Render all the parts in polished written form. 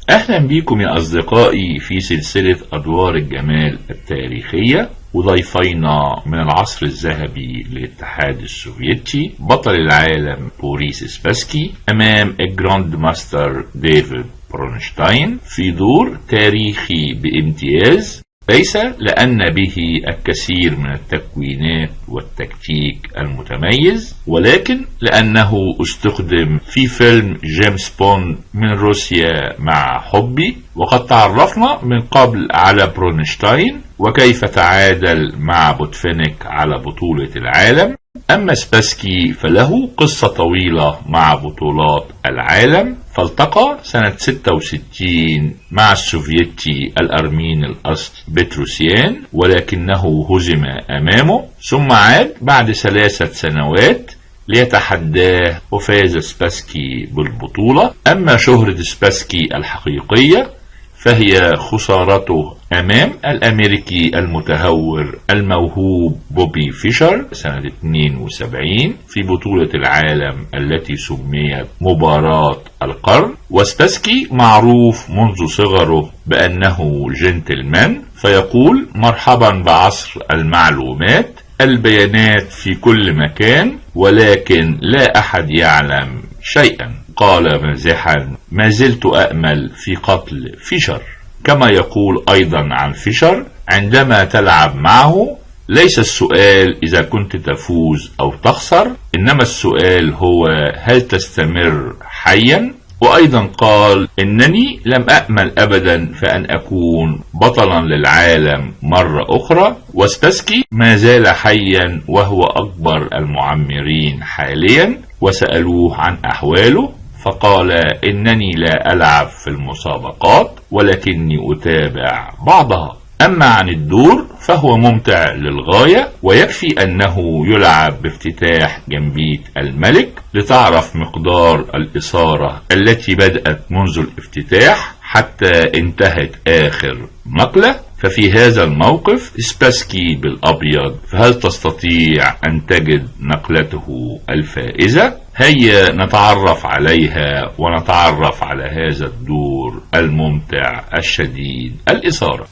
أهلا بيكم يا أصدقائي في سلسلة أدوار الجمال التاريخية، وضيفينا من العصر الذهبي للاتحاد السوفيتي بطل العالم بوريس سباسكي أمام الجراند ماستر ديفيد برونشتاين في دور تاريخي بامتياز، ليس لأن به الكثير من التكوينات والتكتيك المتميز، ولكن لأنه استخدم في فيلم جيمس بوند من روسيا مع حبي، وقد تعرفنا من قبل على برونشتاين وكيف تعادل مع بوتفينيك على بطولة العالم. أما سباسكي فله قصة طويلة مع بطولات العالم، فالتقى سنة 66 مع السوفيتي الأرميني الأصل بتروسيان، ولكنه هزم أمامه، ثم عاد بعد 3 سنوات ليتحداه وفاز سباسكي بالبطولة. أما شهرة سباسكي الحقيقية فهي خسارته أمام الأمريكي المتهور الموهوب بوبي فيشر سنة 72 في بطولة العالم التي سميت مباراة القرن. وسباسكي معروف منذ صغره بأنه جنتلمان، فيقول مرحبا بعصر المعلومات، البيانات في كل مكان ولكن لا أحد يعلم شيئا. قال مازحا: ما زلت أأمل في قتل فيشر. كما يقول أيضا عن فيشر: عندما تلعب معه ليس السؤال إذا كنت تفوز أو تخسر، إنما السؤال هو هل تستمر حيا. وأيضا قال: إنني لم أأمل أبدا فأن أكون بطلا للعالم مرة أخرى. وسباسكي ما زال حيا وهو أكبر المعمرين حاليا، وسألوه عن أحواله فقال: إنني لا ألعب في المسابقات ولكني أتابع بعضها. أما عن الدور فهو ممتع للغاية، ويكفي أنه يلعب بافتتاح جنبيت الملك لتعرف مقدار الإثارة التي بدأت منذ الافتتاح حتى انتهت آخر نقلة. ففي هذا الموقف سباسكي بالأبيض، فهل تستطيع أن تجد نقلته الفائزة؟ هيا نتعرف عليها ونتعرف على هذا الدور الممتع الشديد الإثارة.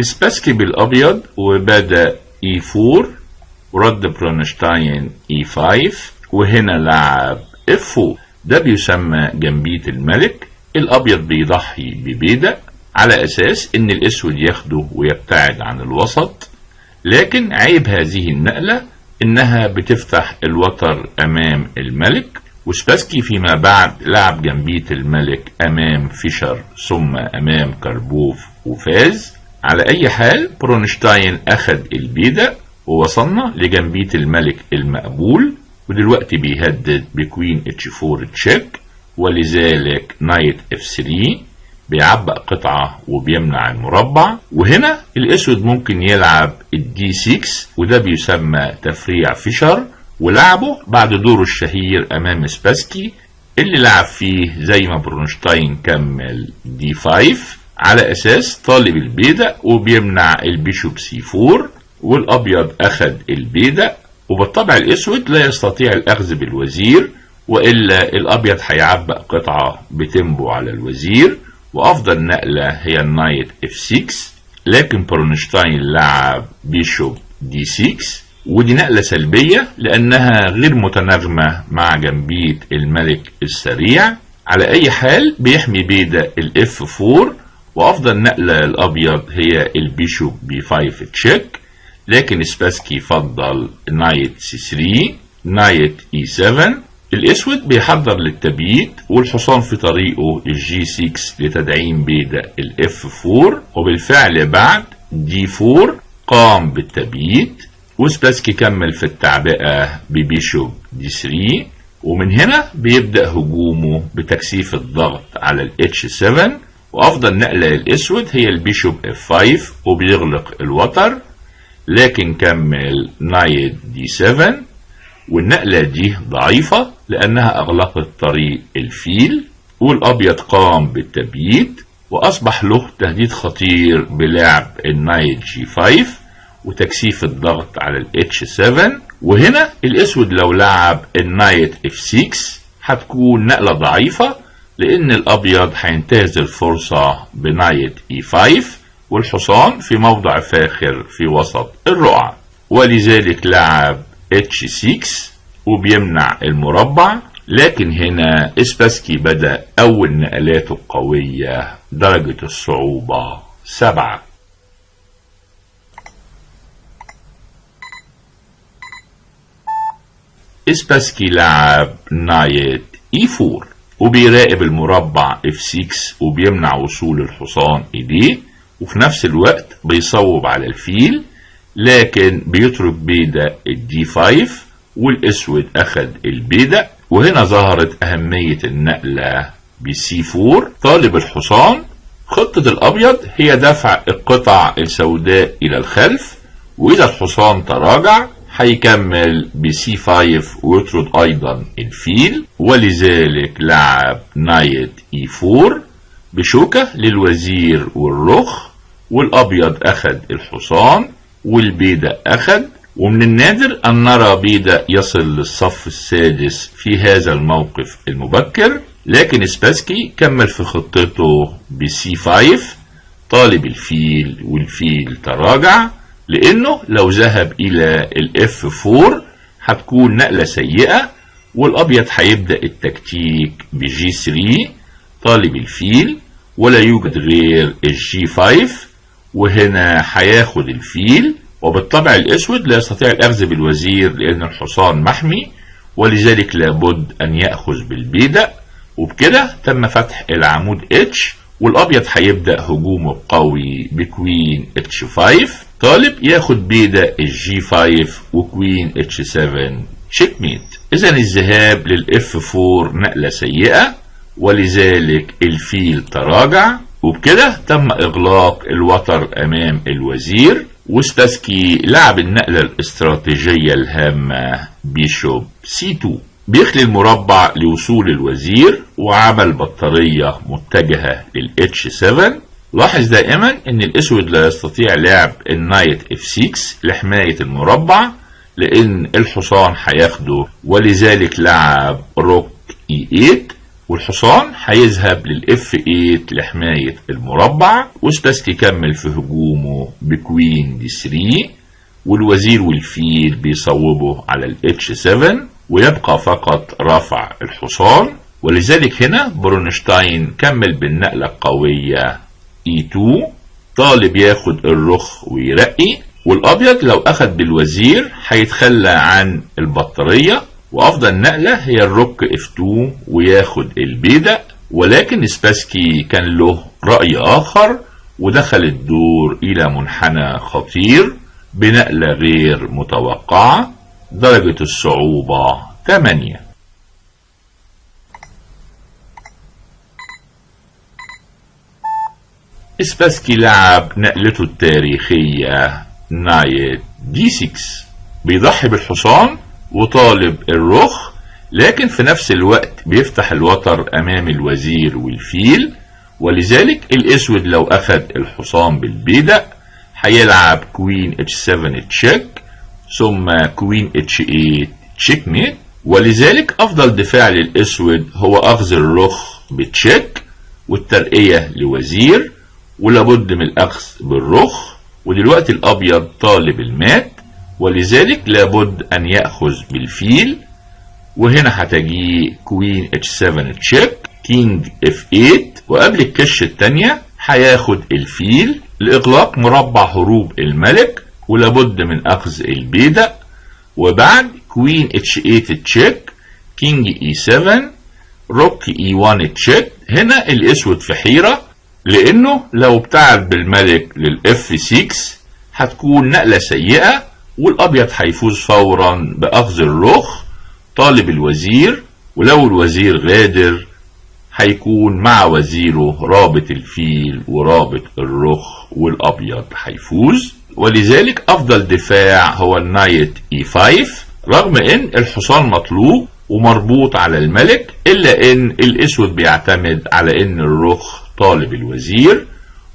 سباسكي بالأبيض وبدأ E4 ورد برونشتاين E5، وهنا لعب F4. ده بيسمى جنبيت الملك. الأبيض بيضحي ببيدق على أساس إن الأسود ياخده ويبتعد عن الوسط، لكن عيب هذه النقلة إنها بتفتح الوتر أمام الملك. وسباسكي فيما بعد لعب جنبيت الملك أمام فيشر ثم أمام كاربوف وفاز. على أي حال برونشتاين أخذ البيدق ووصلنا لجنبيت الملك المقبول، ودلوقتي بيهدد بكوين H4 تشيك، ولذلك نايت F3 بيعبق قطعة وبيمنع المربع. وهنا الأسود ممكن يلعب الدي 6، وده بيسمى تفريع فيشر، ولعبه بعد دوره الشهير أمام سباسكي اللي لعب فيه زي ما برونشتاين كمل دي 5 على أساس طالب البيدق وبيمنع البيشوب C4. والأبيض أخذ البيدق، وبالطبع الأسود لا يستطيع الأخذ بالوزير، وإلا الأبيض هيعبق قطعة بتنبو على الوزير، وأفضل نقلة هي النايت F6. لكن برونشتاين لعب بيشوب D6، ودي نقلة سلبية لأنها غير متناغمة مع جنبيت الملك السريع. على أي حال بيحمي بيدق الF4، وأفضل نقلة الأبيض هي البيشوب B5 تشيك، لكن سباسكي فضل نايت C3 نايت E7. الأسود بيحضر للتبييت، والحصان في طريقه الجي 6 لتدعيم بيدق الF4، وبالفعل بعد D4 قام بالتبييت، وسباسكي كمل في التعبئة ببيشوب D3. ومن هنا بيبدأ هجومه بتكثيف الضغط على H7، وأفضل نقلة للأسود هي البيشوب F5 وبيغلق الوتر، لكن كمل نايت D7، والنقلة دي ضعيفة لأنها أغلقت طريق الفيل. والأبيض قام بالتبييت، وأصبح له تهديد خطير بلعب النايت G5، وتكثيف الضغط على ال H7. وهنا الاسود لو لعب النايت F6 هتكون نقلة ضعيفة، لان الابيض هينتهز الفرصة بنايت E5 والحصان في موضع فاخر في وسط الرقعة، ولذلك لعب H6 وبيمنع المربع. لكن هنا اسباسكي بدأ اول نقلاته القوية، درجة الصعوبة 7. اسباسكي لعب نايت E4 وبيراقب المربع F6 وبيمنع وصول الحصان إليه، وفي نفس الوقت بيصوب على الفيل، لكن بيترك بيدق الD5 والاسود اخد البيدق. وهنا ظهرت اهمية النقلة بC4. طالب الحصان. خطة الابيض هي دفع القطع السوداء الى الخلف، واذا الحصان تراجع هيكمل بC5 ويطرد ايضا الفيل، ولذلك لعب نايت E4 بشوكة للوزير والرخ، والابيض اخد الحصان والبيدق اخد. ومن النادر ان نرى بيدق يصل للصف السادس في هذا الموقف المبكر، لكن اسباسكي كمل في خطته بC5 طالب الفيل، والفيل تراجع، لانه لو ذهب الى الF4 هتكون نقلة سيئة، والابيض هيبدأ التكتيك بG3 طالب الفيل، ولا يوجد غير الG5، وهنا هياخد الفيل. وبالطبع الاسود لا يستطيع الاخذ بالوزير لان الحصان محمي، ولذلك لابد ان يأخذ بالبيدق، وبكده تم فتح العمود H، والابيض هيبدأ هجومه القوي بكوين H5 طالب ياخد بيدق الG5 وكوين H7 تشيك ميت. اذا الذهاب للF4 نقلة سيئة، ولذلك الفيل تراجع، وبكده تم اغلاق الوتر امام الوزير. واسباسكي لعب النقلة الاستراتيجية الهامة بيشوب C2 بيخلي المربع لوصول الوزير، وعمل بطارية متجهة لل H7. لاحظ دائما ان الاسود لا يستطيع لعب النايت F6 لحماية المربع لان الحصان هياخده، ولذلك لعب روك E8 والحصان هيذهب للF8 لحماية المربع. واسباسكي كمل في هجومه بكوين D3، والوزير والفيل بيصوبوا على ال H7، ويبقى فقط رفع الحصان. ولذلك هنا برونشتاين كمل بالنقلة القوية E2 طالب ياخد الرخ ويرقي، والابيض لو اخد بالوزير هيتخلى عن البطارية، وافضل نقلة هي الروك F2 وياخد البيدق. ولكن اسباسكي كان له رأي اخر، ودخل الدور الى منحنى خطير بنقلة غير متوقعة، درجة الصعوبة 8. اسباسكي لعب نقلته التاريخية نايت D6 بيضحي بالحصان وطالب الرخ، لكن في نفس الوقت بيفتح الوتر امام الوزير والفيل، ولذلك الاسود لو اخد الحصان بالبيدق هيلعب كوين H7 تشيك ثم كوين H8 تشيك ميت. ولذلك افضل دفاع للاسود هو اخذ الرخ بتشيك والترقية لوزير، ولابد من الاخذ بالرخ. ودلوقتي الابيض طالب المات، ولذلك لابد ان يأخذ بالفيل، وهنا هتجي كوين H7 تشيك كينج F8، وقبل الكش التانية هياخد الفيل لإغلاق مربع هروب الملك، ولابد من أخذ البيدق. وبعد كوين H8 تشيك كينج E7 روك E1 تشيك. هنا الاسود في حيرة، لانه لو ابتعد بالملك للF6 هتكون نقلة سيئة، والابيض هيفوز فورا باخذ الرخ طالب الوزير، ولو الوزير غادر هيكون مع وزيره رابط الفيل ورابط الرخ، والابيض هيفوز. ولذلك افضل دفاع هو النايت E5 رغم ان الحصان مطلوب ومربوط على الملك، الا ان الاسود بيعتمد على ان الرخ طالب الوزير،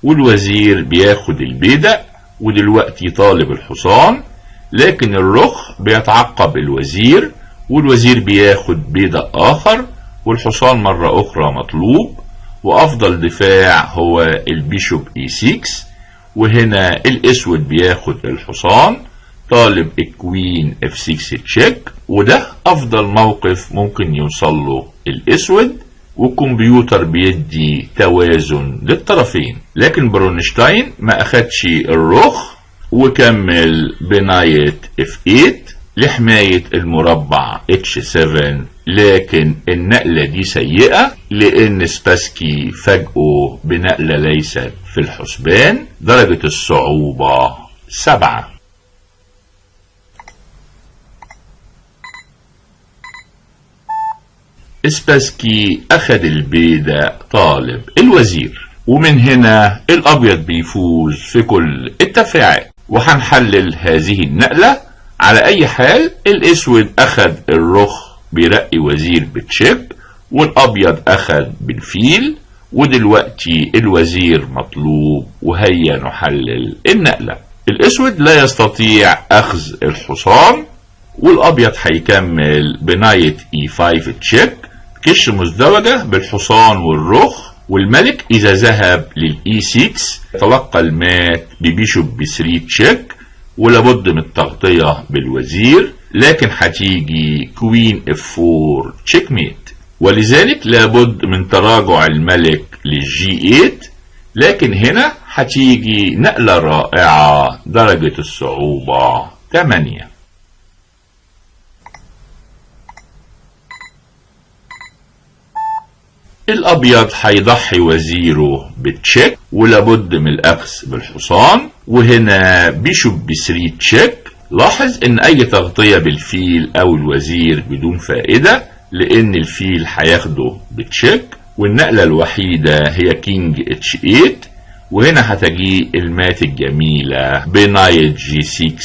والوزير بياخد البيدق، ودلوقتي طالب الحصان، لكن الرخ بيتعقب الوزير، والوزير بياخد بيدق آخر، والحصان مرة أخرى مطلوب، وأفضل دفاع هو البيشوب E6. وهنا الأسود بياخد الحصان، طالب الكوين F6 تشيك، وده أفضل موقف ممكن يوصل له الأسود، والكمبيوتر بيدي توازن للطرفين. لكن برونشتاين ما أخدش الرخ وكمل بنايت F8 لحماية المربع H7. لكن النقلة دي سيئة لأن سباسكي فاجئه بنقلة ليست في الحسبان، درجة الصعوبة 7. سباسكي أخد البيدة طالب الوزير، ومن هنا الأبيض بيفوز في كل التفاعات. وهنحلل هذه النقلة. على أي حال الأسود أخد الرخ بيرقي وزير بتشيك، والأبيض أخد بالفيل، ودلوقتي الوزير مطلوب، وهيا نحلل النقلة. الأسود لا يستطيع أخذ الحصان، والأبيض هيكمل بنايت E5 تشيك، كش مزدوجة بالحصان والرخ، والملك إذا ذهب للE6 تلقى المات ببيشوب B3 تشيك، ولابد من التغطية بالوزير، لكن هتيجي كوين F4 تشيك ميت، ولذلك لابد من تراجع الملك للG8. لكن هنا هتيجي نقلة رائعة، درجة الصعوبة 8. الأبيض هيضحي وزيره بالتشيك، ولابد من الأخذ بالحصان، وهنا بيشوب B3 تشيك. لاحظ ان اي تغطية بالفيل او الوزير بدون فائدة، لان الفيل هياخده بتشيك، والنقلة الوحيدة هي كينج H8. وهنا هتجي المات الجميلة بنايت G6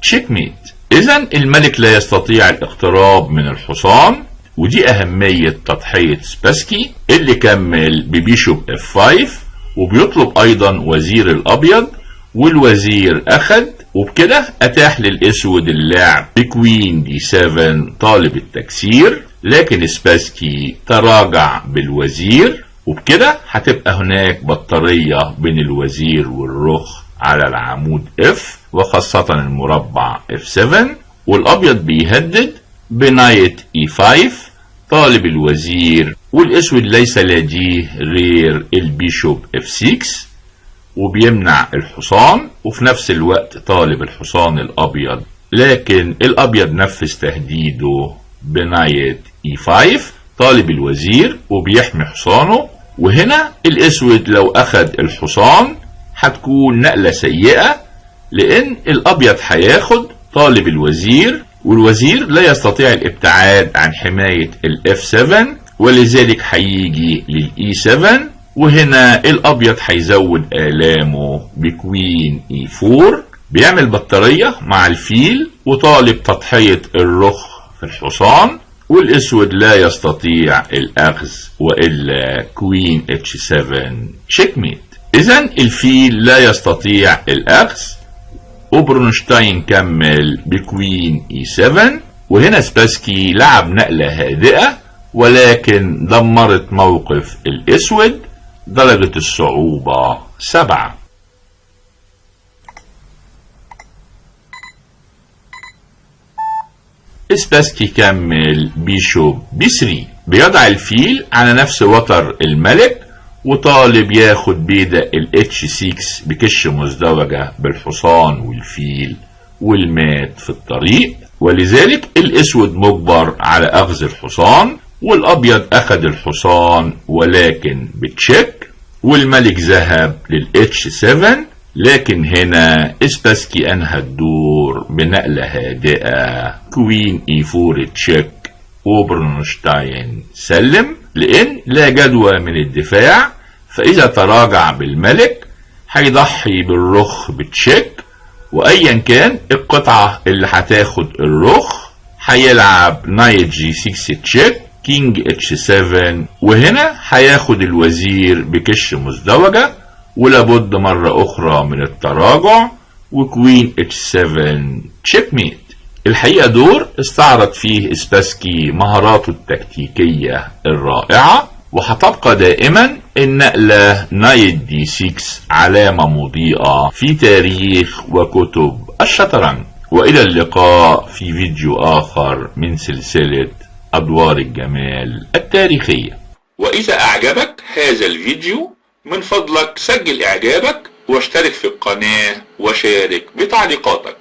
تشيك ميت. اذا الملك لا يستطيع الاقتراب من الحصان، ودي اهمية تضحية سباسكي اللي كمل ببيشوب F5، وبيطلب ايضا وزير الابيض، والوزير اخد، وبكده اتاح للاسود اللعب بكوين D7 طالب التكسير. لكن سباسكي تراجع بالوزير، وبكده هتبقى هناك بطارية بين الوزير والرخ على العمود F، وخاصة المربع F7، والابيض بيهدد بنايت E5 طالب الوزير، والاسود ليس لديه غير البيشوب F6 وبيمنع الحصان، وفي نفس الوقت طالب الحصان الابيض، لكن الابيض نفذ تهديده بنايت E5 طالب الوزير وبيحمي حصانه. وهنا الاسود لو اخد الحصان هتكون نقلة سيئة، لان الابيض هياخد طالب الوزير، والوزير لا يستطيع الابتعاد عن حماية الF7، ولذلك هيجي للE7. وهنا الابيض هيزود آلامه بكوين E4، بيعمل بطارية مع الفيل وطالب تضحية الرخ في الحصان، والاسود لا يستطيع الاخذ، والا كوين H7 تشيك ميت. اذا الفيل لا يستطيع الاخذ، وبرونشتاين كمل بكوين E7. وهنا سباسكي لعب نقلة هادئة، ولكن دمرت موقف الاسود، درجة الصعوبة 7. سباسكي كمل بيشوب B3، بيضع الفيل على نفس وتر الملك، وطالب ياخد بيدق H6 بكش مزدوجة بالحصان والفيل، والمات في الطريق، ولذلك الاسود مجبر على اخذ الحصان، والابيض اخذ الحصان ولكن بتشيك، والملك ذهب للH7. لكن هنا سباسكي انهى الدور بنقلة هادئة كوين E4 تشيك، وبرونشتاين سلم، لان لا جدوى من الدفاع، فاذا تراجع بالملك هيضحي بالرخ بتشيك، وايا كان القطعة اللي هتاخد الرخ هيلعب نايت G6 تشيك، كينج H7، وهنا هياخد الوزير بكش مزدوجة، ولابد مرة اخرى من التراجع، وكوين H7 تشيك ميت. الحقيقة دور استعرض فيه اسباسكي مهاراته التكتيكية الرائعة، وهتبقى دائما النقلة نايت دي 6 علامة مضيئة في تاريخ وكتب الشطرنج. وإلى اللقاء في فيديو آخر من سلسلة أدوار الجمال التاريخية. وإذا أعجبك هذا الفيديو من فضلك سجل إعجابك واشترك في القناة وشارك بتعليقاتك.